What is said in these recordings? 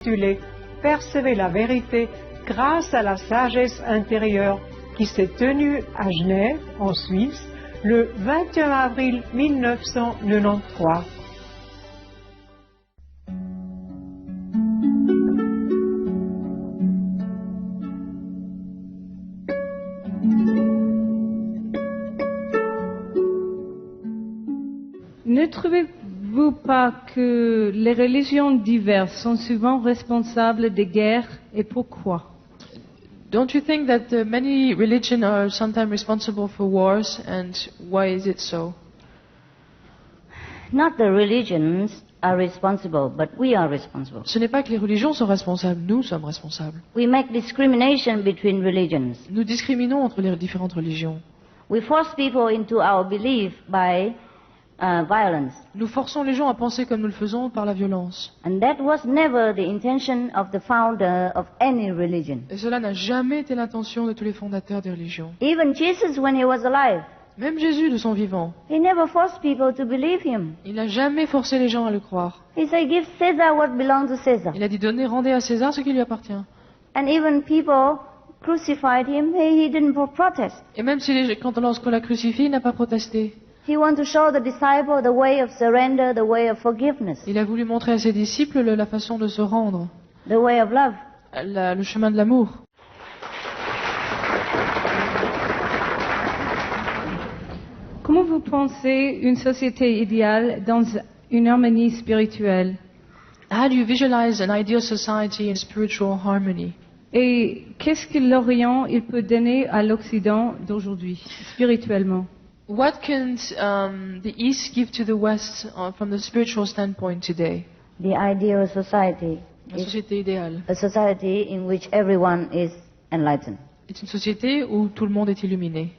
intitulé « Percevez la vérité grâce à la sagesse intérieure » qui s'est tenue à Genève, en Suisse, le 21 avril 1993. Ne trouvez-vous pas que les religions diverses sont souvent responsables des guerres et pourquoi? Don't you think that many religions are sometimes responsible for wars, and why is it so? Not the religions are responsible, but we are responsible. Ce n'est pas que les religions sont responsables, nous sommes responsables. We make discrimination between religions. Nous discriminons entre les différentes religions. We force people into our belief by violence. Nous forçons les gens à penser comme nous le faisons par la violence. And that was never the intention of the founder of any religion. Et cela n'a jamais été l'intention de tous les fondateurs des religions. Even Jesus, when he was alive, Même Jésus, de son vivant, he never forced people to believe him. il n'a jamais forcé les gens à le croire. He said, give Caesar what belongs to Caesar. Il a dit donnez, rendez à César ce qui lui appartient. And even people crucified him, he didn't protest. Et même si lorsqu'on l'a crucifié, il n'a pas protesté. He wanted to show the disciple the way of surrender, the way of forgiveness, Il a voulu montrer à ses disciples la façon de se rendre, the way of love. le chemin de l'amour. Comment vous pensez une société idéale dans une harmonie spirituelle? How do you visualize an ideal society in spiritual harmony? Et qu'est-ce que l'Orient il peut donner à l'Occident d'aujourd'hui, spirituellement? What can the East give to the West from the spiritual standpoint today? The ideal society La is société idéale. a society in which everyone is enlightened. C'est une société où tout le monde est illuminé.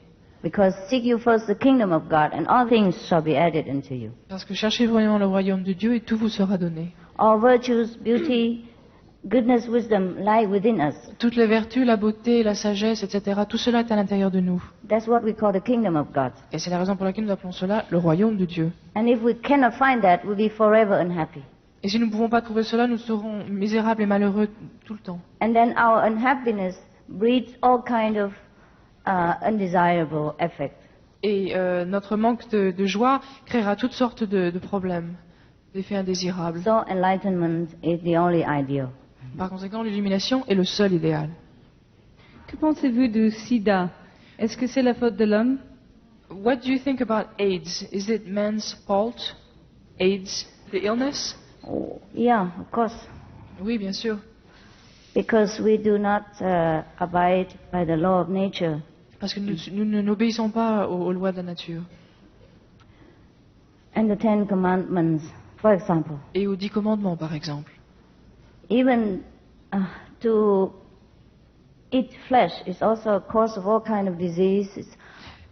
Because seek you first the kingdom of God, and all things shall be added unto you. Parce que cherchez vraiment le royaume de Dieu et tout vous sera donné. All virtues, beauty, goodness, wisdom lie within us. Toutes les vertus, la beauté, la sagesse, etc., tout cela est à l'intérieur de nous. That's what we call the kingdom of God. Et c'est la raison pour laquelle nous appelons cela le royaume de Dieu. And if we cannot find that, we'll be forever unhappy. Et si nous ne pouvons pas trouver cela, nous serons misérables et malheureux tout le temps. And then our unhappiness breeds all kind of undesirable effects. Et notre manque de joie créera toutes sortes de problèmes, d'effets indésirables. So enlightenment is the only ideal. Par conséquent, l'illumination est le seul idéal. Que pensez-vous du sida? Est-ce que c'est la faute de l'homme? What do you think about AIDS? Is it man's fault? AIDS, the illness? Oh, yeah, of course. Oui, bien sûr. Because we do not abide by the law of nature. Parce que nous n'obéissons pas aux lois de la nature. And the Ten Commandments, for example. Et aux 10 commandements, par exemple. Even to eat flesh is also a cause of all kind of diseases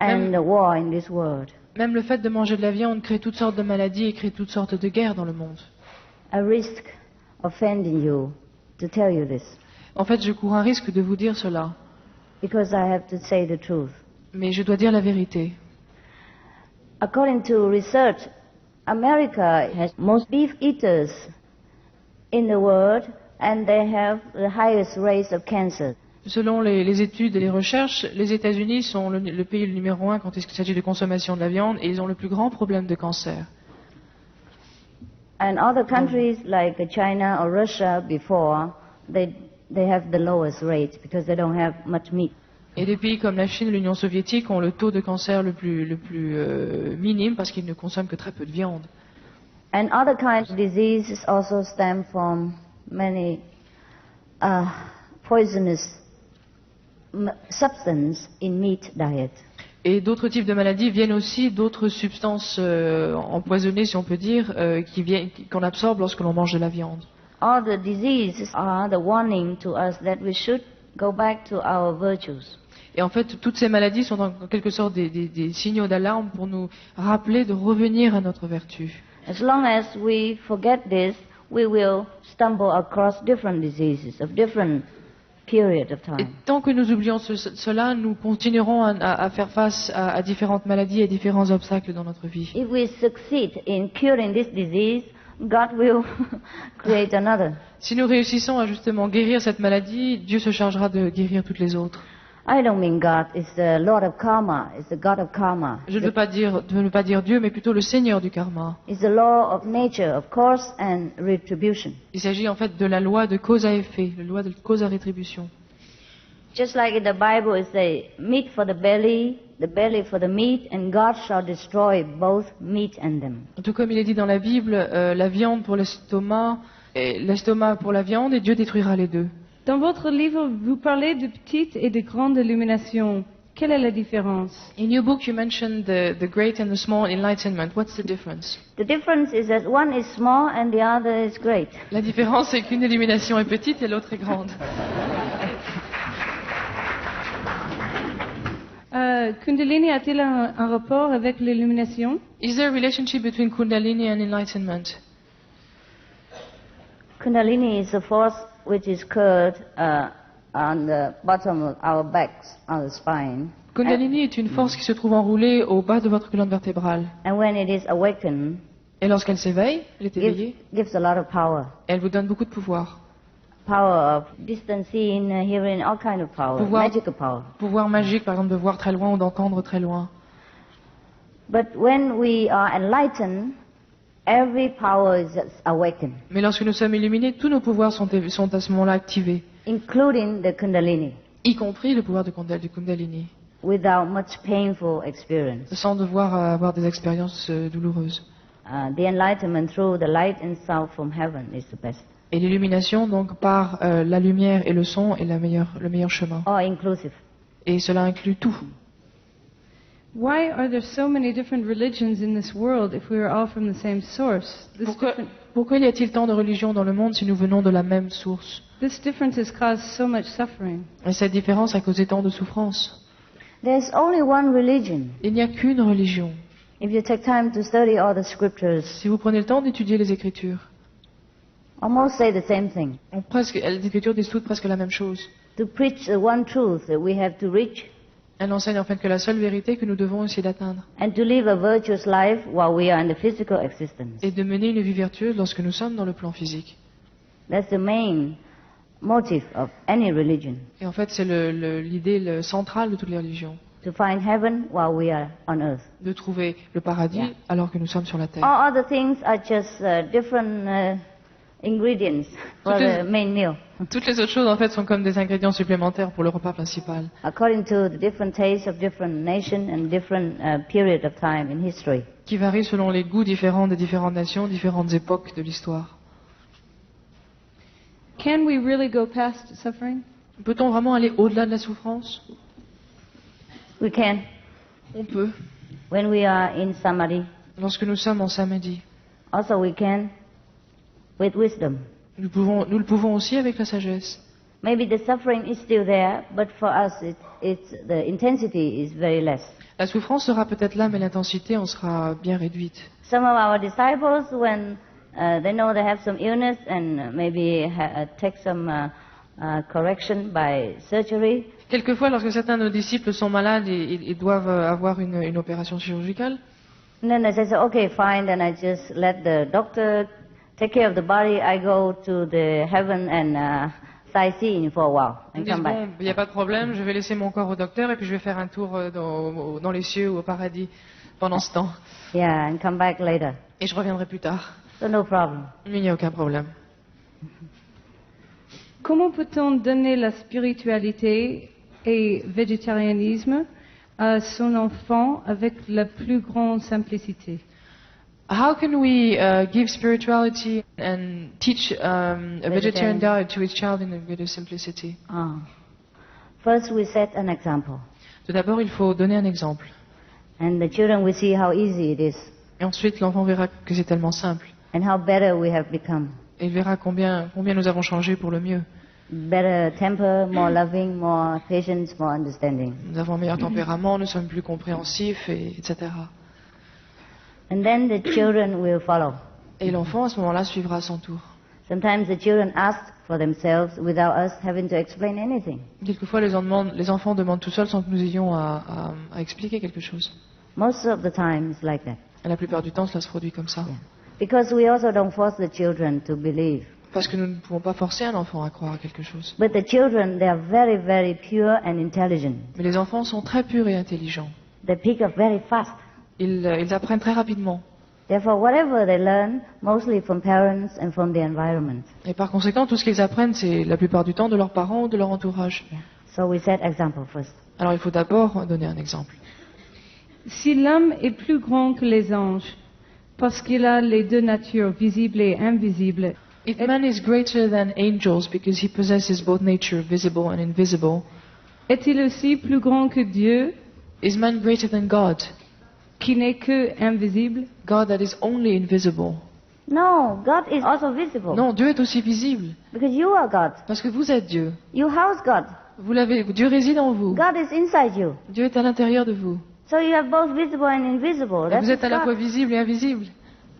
and war in this world. Même le fait de manger de la viande crée toutes sortes de maladies et crée toutes sortes de guerres dans le monde. I risk offending you to tell you this. En fait, je cours un risque de vous dire cela. Because I have to say the truth. Mais je dois dire la vérité. According to research, America has most beef eaters in the world, and they have the highest rates of cancer. Selon les études et les recherches, les États-Unis sont le pays numéro 1 quand il s'agit de consommation de la viande et ils ont le plus grand problème de cancer. And other countries like China or Russia before, they have the lowest rates because they don't have much meat. Et des pays comme la Chine et l'Union soviétique ont le taux de cancer le plus minime parce qu'ils ne consomment que très peu de viande. And other kinds of diseases also stem from many poisonous substances in meat diet. Et d'autres types de maladies viennent aussi d'autres substances empoisonnées, si on peut dire, qu'on absorbe lorsque l'on mange de la viande. All the diseases are the warning to us that we should go back to our virtues. Et en fait, toutes ces maladies sont en quelque sorte des signaux d'alarme pour nous rappeler de revenir à notre vertu. As long as we forget this, we will stumble across different diseases of different period of Et time. tant que nous oublions cela, nous continuerons à faire face à différentes maladies et différents obstacles dans notre vie. If we succeed in curing this disease, God will create another. Si nous réussissons à justement guérir cette maladie, Dieu se chargera de guérir toutes les autres. I don't mean God is the Lord of karma, is the God of karma. Je ne veux pas dire Dieu, mais plutôt le Seigneur du karma. It's the law of nature, of cause and retribution. Il s'agit en fait de la loi de cause à effet, la loi de cause à rétribution. Just like in the Bible it says, meat for the belly for the meat, and God shall destroy both meat and them. Tout comme il est dit dans la Bible, la viande pour l'estomac, et l'estomac pour la viande, et Dieu détruira les deux. Dans votre livre, vous parlez de petites et de grandes illuminations. Quelle est la différence? In your book you mentioned the great and the small enlightenment. What's the difference? The difference is that one is small and the other is great. La différence c'est qu'une illumination est petite et l'autre est grande. Kundalini a-t-il un rapport avec l'illumination? Is there a relationship between Kundalini and enlightenment? Kundalini is a force which is curled on the bottom of our backs, on the spine. Kundalini est une force qui se trouve enroulée au bas de votre colonne vertébrale. And when it is awakened, Et lorsqu'elle s'éveille, elle est éveillée, gives a lot of power. elle vous donne beaucoup de pouvoir. Power of distancing, hearing, all kind of power, Pouvoir- magical power. Pouvoir magique, par exemple, de voir très loin ou d'entendre très loin. But when we are enlightened, every power is awakened, Mais lorsque nous sommes illuminés, tous nos pouvoirs sont à ce moment-là activés, including the Kundalini, y compris le pouvoir du Kundalini, without much painful experience. sans devoir avoir des expériences douloureuses. The enlightenment through the light and sound from heaven is the best, Et l'illumination, donc, par la lumière et le son, est le meilleur chemin. all inclusive. Et cela inclut tout. Why are there so many different religions in this world if we are all from the same source? Pourquoi y a-t-il tant de religions dans le monde si nous venons de la même source? This difference has caused so much suffering. Et cette différence a causé tant de souffrance. There's only one religion. Il n'y a qu'une religion. If you take time to study all the scriptures, Si vous prenez le temps d'étudier les Écritures, almost say the same thing. les Écritures disent toutes presque la même chose. To preach the one truth that we have to reach, Elles enseignent en fait que la seule vérité que nous devons essayer d'atteindre and to live a virtuous life while we are in the physical existence. est de mener une vie vertueuse lorsque nous sommes dans le plan physique. That's the main motive of any religion, Et en fait, c'est l'idée centrale de toutes les religions, to find heaven while we are on earth. de trouver le paradis Yeah. alors que nous sommes sur la terre. All other things are just different ingredients for Toutes the main meal, Toutes les autres choses, en fait, sont comme des ingrédients supplémentaires pour le repas principal, according to the different tastes of different nations and different period of time in history. qui varient selon les goûts différents des différentes nations, différentes époques de l'histoire. Can we really go past suffering? Peut-on vraiment aller au-delà de la souffrance? We can, On peut. when we are in samadhi. Lorsque nous sommes en samadhi, Also we can with wisdom. nous le pouvons aussi avec la sagesse. Maybe the suffering is still there, but for us the intensity is very less. La souffrance sera peut-être là, mais l'intensité en sera bien réduite. Some of our disciples, when they know they have some illness and maybe take some correction by surgery, Quelquefois, lorsque certains de nos disciples sont malades et doivent avoir une opération chirurgicale, and then they say, okay, fine, then I just let the doctor take care of the body. I go to the heaven and sightseeing for a while ils and disent, come bon, back. il n'y a pas de problème, je vais laisser mon corps au docteur et puis je vais faire un tour dans les cieux ou au paradis pendant ce temps. Yeah, and come back later. Et je reviendrai plus tard. So no problem. Mais il n'y a aucun problème. Comment peut-on donner la spiritualité et végétarianisme à son enfant avec la plus grande simplicité? How can we give spirituality and teach a vegetarian diet to his child in a greater simplicity? First, we set an example, Tout d'abord, il faut donner un exemple. and the children will see how easy it is Et ensuite, l'enfant verra que c'est tellement simple. and how better we have become. Et il verra combien nous avons changé pour le mieux. Better temper, more loving, more patience, more understanding. Nous avons un meilleur tempérament, nous sommes plus compréhensifs, etc. And then the children will follow. Et l'enfant, à ce moment-là, suivra à son tour. Sometimes the children ask for themselves without us having to explain anything. Quelquefois, les enfants demandent tout seuls sans que nous ayons à expliquer quelque chose. Most of the time, it's like that. Et la plupart du temps, cela se produit comme ça. Yeah. Because we also don't force the children to believe. Parce que nous ne pouvons pas forcer un enfant à croire à quelque chose. But the children, they are very, very pure and intelligent. Mais les enfants sont très purs et intelligents. They pick up very fast. Ils apprennent très rapidement. Therefore, whatever they learn, mostly from parents and from the environment. Et par conséquent, tout ce qu'ils apprennent, c'est la plupart du temps de leurs parents ou de leur entourage. Yeah. So we set example first. Alors il faut d'abord donner un exemple. Si l'homme est plus grand que les anges, parce qu'il a les deux natures, visibles et invisibles, If man is greater than angels because he possesses both nature, visible and invisible, est-il aussi plus grand que Dieu, is man greater than God? qui n'est que invisible? God that is only invisible. No, God is also visible. Non, Dieu est aussi visible. Because you are God. Parce que vous êtes Dieu. You house God. Dieu réside en vous. God is inside you. Dieu est à l'intérieur de vous. So you have both visible and invisible. Et That's vous êtes à la God. fois visible et invisible.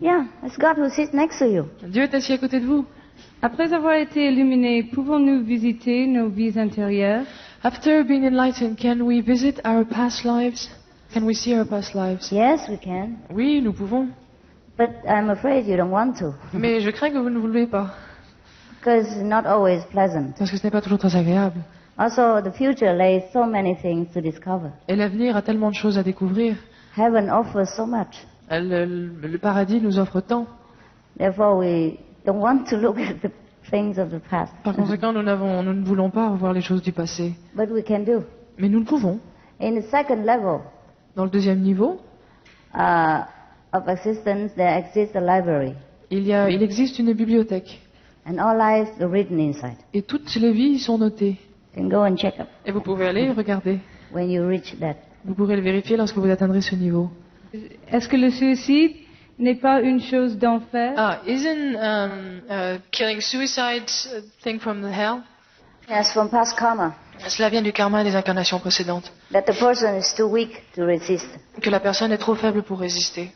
Yeah, it's God who sits next to you. Dieu est assis à côté de vous. Après avoir été illuminés, pouvons-nous visiter nos vies intérieures? After being enlightened, can we visit our past lives? Can we see our past lives? Yes, we can. Oui, nous pouvons. But I'm afraid you don't want to. Mais je crains que vous ne voulez pas. Because it's not always pleasant. Parce que ce n'est pas toujours très agréable. Also, the future lays so many things to discover. Et l'avenir a tellement de choses à découvrir. Heaven offers so much. Le paradis nous offre tant. Therefore, we don't want to look at the things of the past. Par conséquent, nous ne voulons pas revoir les choses du passé. But we can do. Mais nous le pouvons. In the second level Dans le deuxième niveau, of existence, there exists a library. il existe une bibliothèque. And all lives are written inside. Et toutes les vies y sont notées. You can go and check up Et vous pouvez aller regarder. when you reach that. Vous pourrez le vérifier lorsque vous atteindrez ce niveau. Est-ce que le suicide n'est pas une chose d'enfer? Isn't killing suicide a thing from the hell? Yes, from past karma, Cela vient du karma et des incarnations précédentes. that the person is too weak to resist. Que la personne est trop faible pour résister.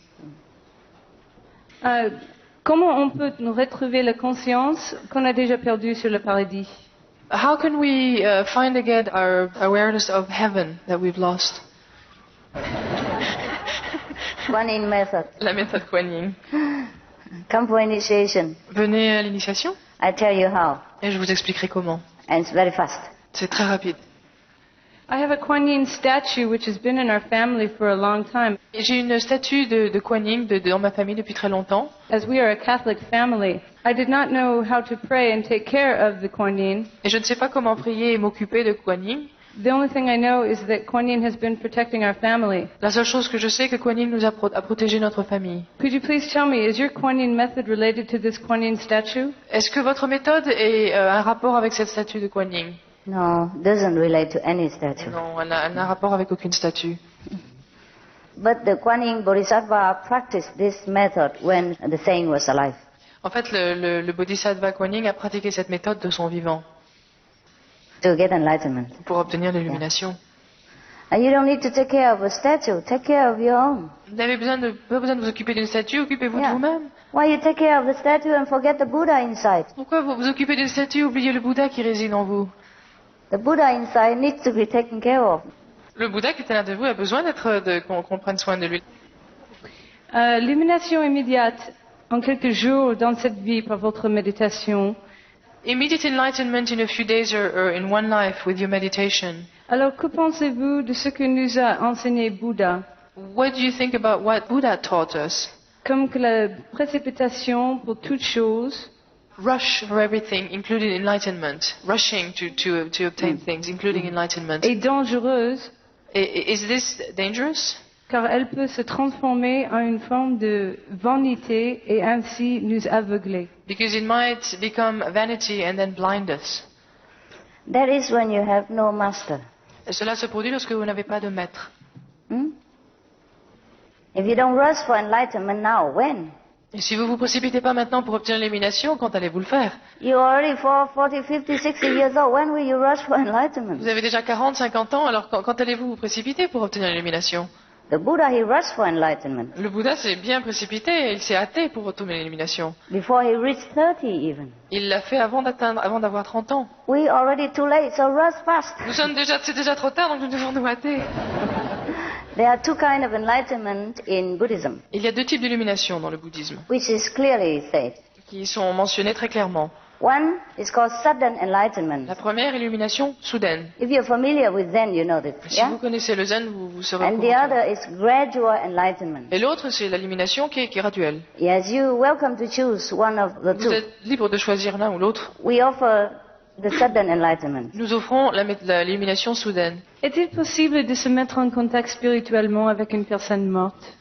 Comment on peut nous retrouver la conscience qu'on a déjà perdue sur le paradis? How can we find again our awareness of heaven that we've lost? One in method. La méthode Kuan Yin. Come for initiation. Venez à l'initiation I tell you how. et je vous expliquerai comment. And it's very fast. C'est très rapide. I have a Kuan Yin statue which has been in our family for a long time. Et j'ai une statue de Kuan Yin dans ma famille depuis très longtemps. As we are a Catholic family, I did not know how to pray and take care of the Kuan Yin. Et je ne sais pas comment prier et m'occuper de Kuan Yin. The only thing I know is that Kuan Yin has been protecting our family. La seule chose que je sais, c'est que Kuan Yin nous a protégé notre famille. Could you please tell me, is your Kuan Yin method related to this Kuan Yin statue? Est-ce que votre méthode est un rapport avec cette statue de Kuan Yin? No, doesn't relate to any statue. Non, elle n'a rapport avec aucune statue. But the Kuan Yin Bodhisattva practiced this method when the saint was alive. En fait, le Bodhisattva Kuan Yin a pratiqué cette méthode de son vivant To get enlightenment. pour obtenir l'illumination. And you don't need to take care of a statue. Take care of your own. Vous n'avez pas besoin de vous occuper d'une statue, occupez-vous Yeah. de vous-même. Why you take care of the statue and forget the Buddha inside? Pourquoi vous vous occupez d'une statue et oubliez le Bouddha qui réside en vous? The Buddha inside needs to be taken care of. Le Bouddha qui est à l'intérieur de vous a besoin qu'on prenne soin de lui. L'illumination immédiate en quelques jours dans cette vie par votre méditation. Immediate enlightenment in a few days or in one life with your meditation. Alors, que pensez-vous de ce que nous a enseigné Bouddha? What do you think about what Buddha taught us? Comme que la précipitation pour toute chose Rush for everything, including enlightenment. Rushing to obtain things, including enlightenment. est dangereuse Is this dangerous? car elle peut se transformer en une forme de vanité et ainsi nous aveugler. Because it might become vanity and then blind us. That is when you have no master. Et cela se produit lorsque vous n'avez pas de maître. If you don't rush for enlightenment now, when? Et si vous vous précipitez pas maintenant pour obtenir l'élimination, quand allez-vous le faire? You're already 40, 50, 60 years old. When will you rush for enlightenment? Vous avez déjà 40, 50 ans, alors quand allez-vous vous précipiter pour obtenir l'élimination? The Buddha, he rushed for enlightenment Le Bouddha s'est bien précipité, il s'est hâté pour obtenir l'élimination. before he reached 30 even. Il l'a fait avant d'avoir 30 ans. We already too late, so rush fast. C'est déjà trop tard, donc nous devons nous hâter. There are two kinds of enlightenment in Buddhism, Il y a deux types d'illumination dans le bouddhisme, which is clearly said. qui sont mentionnés très clairement. One is called sudden enlightenment. La première, illumination soudaine. If you're familiar with Zen, you know this. Si Yeah? vous connaissez le zen, vous serez au And the courant. other is gradual enlightenment. Et l'autre, c'est l'illumination qui est graduelle. Yes, you're welcome to choose one of the Vous two. êtes libre de choisir l'un ou l'autre. We offer the sudden enlightenment. Nous offrons l'illumination soudaine. Est-il possible de se mettre en contact spirituellement avec une personne morte?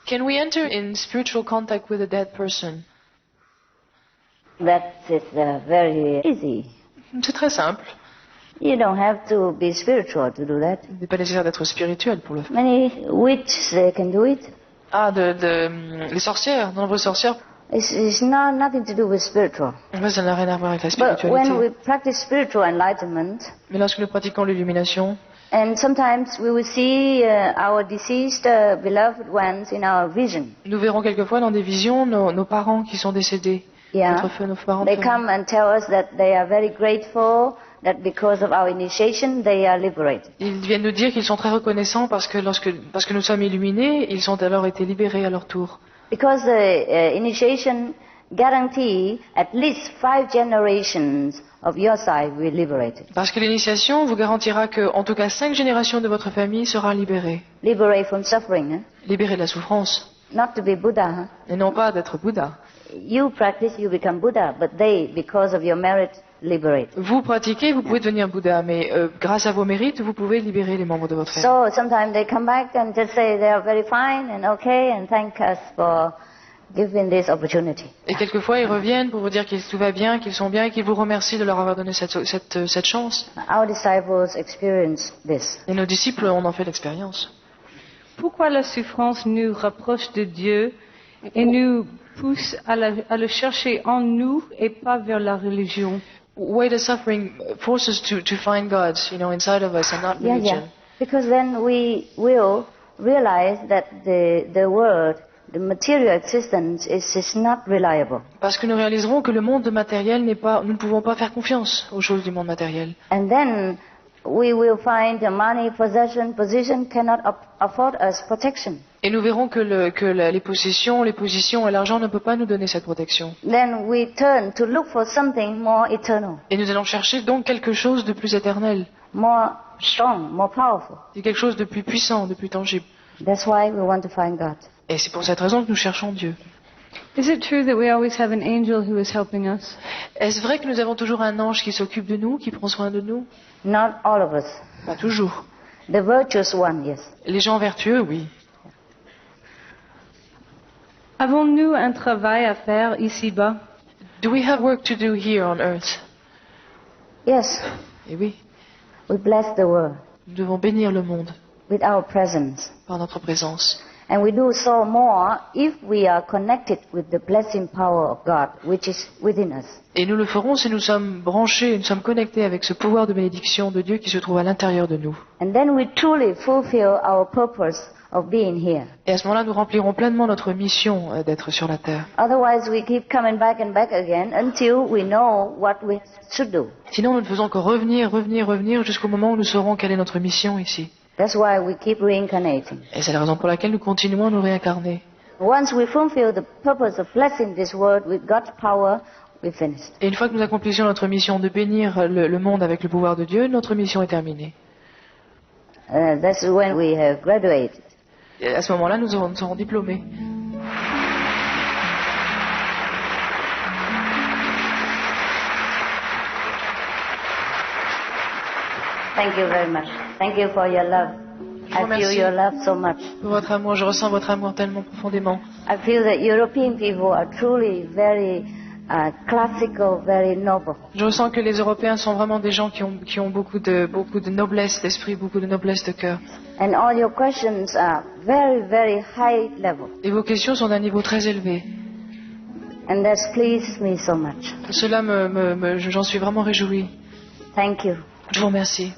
Can we enter in spiritual contact with a dead person? That is very easy. C'est très simple. You don't have to be spiritual to do that. Il n'est pas nécessaire d'être spirituel pour le faire. Many witches they can do it. Ah, les sorcières, de nombreuses sorcières. It's nothing to do with spiritual. Ouais, ça n'a rien à voir avec la But when spiritualité. we practice spiritual enlightenment, Mais lorsque nous pratiquons l'illumination, and sometimes we will see our deceased beloved ones in our vision. nous verrons quelquefois dans des visions nos parents qui sont décédés. Yeah. Nos parents. They come and tell us that they are very grateful that because of our initiation they are liberated. Ils viennent nous dire qu'ils sont très reconnaissants parce que nous sommes illuminés, ils ont alors été libérés à leur tour. Because the initiation guarantee at least 5 generations of your side will be liberated. Parce que l'initiation vous garantira que, en tout cas, 5 générations de votre famille sera libérée. Liberate from suffering, Libérée de la souffrance. not to be Buddha. Et non pas d'être Bouddha. You practice, you become Buddha, but they, because of your merit, liberate. Vous pratiquez, vous pouvez devenir Bouddha, mais grâce à vos mérites, vous pouvez libérer les membres de votre famille. So sometimes they come back and just say they are very fine and okay and thank us for giving this opportunity. Et quelquefois, ils reviennent pour vous dire que tout va bien, qu'ils sont bien et qu'ils vous remercient de leur avoir donné cette chance. Our disciples experience this. Et nos disciples en ont fait l'expérience. Pourquoi la souffrance nous rapproche de Dieu et nous pousse à le chercher en nous et pas vers la religion? Why the suffering forces us to find God, inside of us and not religion. Because then we will realize that the world, the material existence is not reliable. Parce que nous réaliserons que le monde matériel nous ne pouvons pas faire confiance aux choses du monde matériel. And then we will find the money, possession, position cannot afford us protection. Et nous verrons que les possessions, les positions et l'argent ne peuvent pas nous donner cette protection. Then we turn to look for something more eternal, Et nous allons chercher donc quelque chose de plus éternel, more strong, more powerful. de quelque chose de plus puissant, de plus tangible. That's why we want to find God. Et c'est pour cette raison que nous cherchons Dieu. Is it true that we always have an angel who is helping us? Est-ce vrai que nous avons toujours un ange qui s'occupe de nous, qui prend soin de nous? Not all of us. Pas toujours. The virtuous one, yes. Les gens vertueux, oui. Avons-nous un travail à faire ici-bas? Do we have work to do here on earth? Yes, Et oui, we bless the world nous devons bénir le monde with our presence. par notre présence. And we do so more if we are connected with the blessing power of God, which is within us. Et nous le ferons si nous sommes branchés, nous sommes connectés avec ce pouvoir de bénédiction de Dieu qui se trouve à l'intérieur de nous. And then we truly fulfill our purpose of being here. Et à ce moment-là, nous remplirons pleinement notre mission d'être sur la terre. Otherwise, we keep coming back and back again until we know what we should do. Sinon, nous ne faisons que revenir jusqu'au moment où nous saurons quelle est notre mission ici. That's why we keep reincarnating. Et c'est la raison pour laquelle nous continuons à nous réincarner. Once we fulfill the purpose of blessing this world with God's power, we're finished. Et une fois que nous accomplissions notre mission de bénir le monde avec le pouvoir de Dieu, notre mission est terminée. That's when we have graduated. Et à ce moment-là, nous serons diplômés. Thank you very much. Thank you for your love. Je vous I feel remercie. your love so much. Pour votre amour, je ressens votre amour tellement profondément. I feel that European people are truly very classical, very noble. Je ressens que les Européens sont vraiment des gens qui ont beaucoup de noblesse d'esprit, beaucoup de noblesse de cœur. And all your questions are very, very high level. Et vos questions sont d'un niveau très élevé. And that's pleased me so much. Cela j'en suis vraiment réjoui. Thank you. Je vous remercie.